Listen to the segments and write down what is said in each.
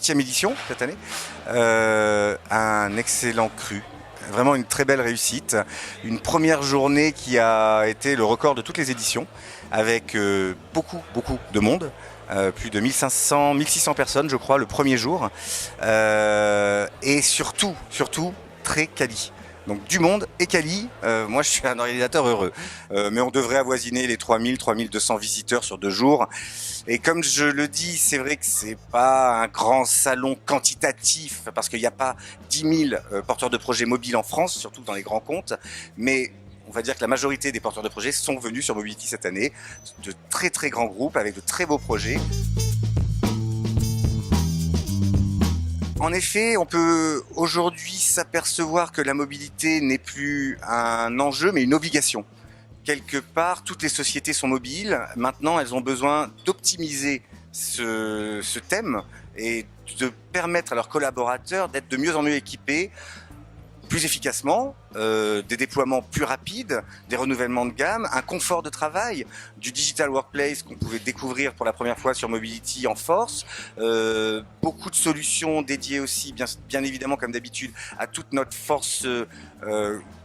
8e édition cette année. Un excellent cru. Vraiment une très belle réussite. Une première journée qui a été le record de toutes les éditions, avec beaucoup de monde. Plus de 1500, 1600 personnes, je crois, le premier jour. Et surtout, très quali. Donc du monde et quali, moi je suis un organisateur heureux. Mais on devrait avoisiner les 3000, 3200 visiteurs sur 2 jours. Et comme je le dis, c'est vrai que c'est pas un grand salon quantitatif, parce qu'il n'y a pas 10 000 porteurs de projets mobiles en France, surtout dans les grands comptes. Mais on va dire que la majorité des porteurs de projets sont venus sur Mobility cette année, de très grands groupes avec de très beaux projets. En effet, on peut aujourd'hui s'apercevoir que la mobilité n'est plus un enjeu, mais une obligation. Quelque part, toutes les sociétés sont mobiles. Maintenant, elles ont besoin d'optimiser ce thème et de permettre à leurs collaborateurs d'être de mieux en mieux équipés, plus efficacement, des déploiements plus rapides, des renouvellements de gamme, un confort de travail, du digital workplace qu'on pouvait découvrir pour la première fois sur Mobility en force, beaucoup de solutions dédiées aussi, bien évidemment comme d'habitude, à toute notre force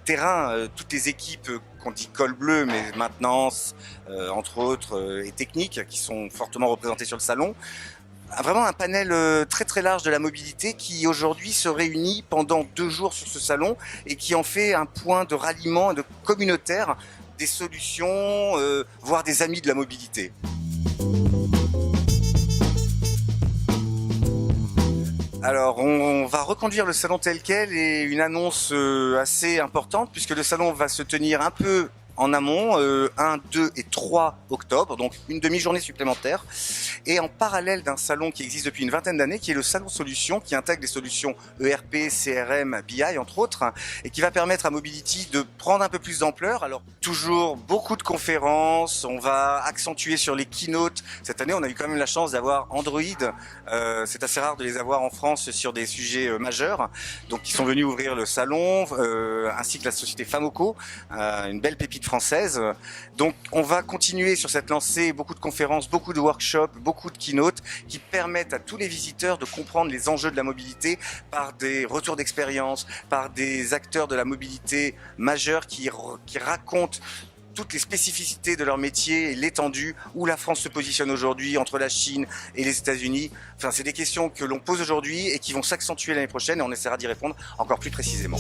terrain, toutes les équipes qu'on dit col bleu, mais maintenance, entre autres, et techniques, qui sont fortement représentées sur le salon. Vraiment un panel très large de la mobilité qui aujourd'hui se réunit pendant 2 jours sur ce salon et qui en fait un point de ralliement et de communautaire des solutions, voire des amis de la mobilité. Alors on va reconduire le salon tel quel et une annonce assez importante puisque le salon va se tenir un peu en amont, 1, 2 et 3 octobre, donc une demi-journée supplémentaire. Et en parallèle d'un salon qui existe depuis une vingtaine d'années, qui est le Salon Solutions, qui intègre des solutions ERP, CRM, BI, entre autres, et qui va permettre à Mobility de prendre un peu plus d'ampleur. Alors, toujours beaucoup de conférences, on va accentuer sur les keynotes. Cette année, on a eu quand même la chance d'avoir Android. C'est assez rare de les avoir en France sur des sujets majeurs. Donc, ils sont venus ouvrir le salon, ainsi que la société Famoco, une belle pépite française. Donc, on va continuer sur cette lancée, beaucoup de conférences, beaucoup de workshops, beaucoup de keynotes qui permettent à tous les visiteurs de comprendre les enjeux de la mobilité par des retours d'expérience, par des acteurs de la mobilité majeurs qui racontent toutes les spécificités de leur métier et l'étendue, où la France se positionne aujourd'hui entre la Chine et les États-Unis. Enfin, c'est des questions que l'on pose aujourd'hui et qui vont s'accentuer l'année prochaine et on essaiera d'y répondre encore plus précisément.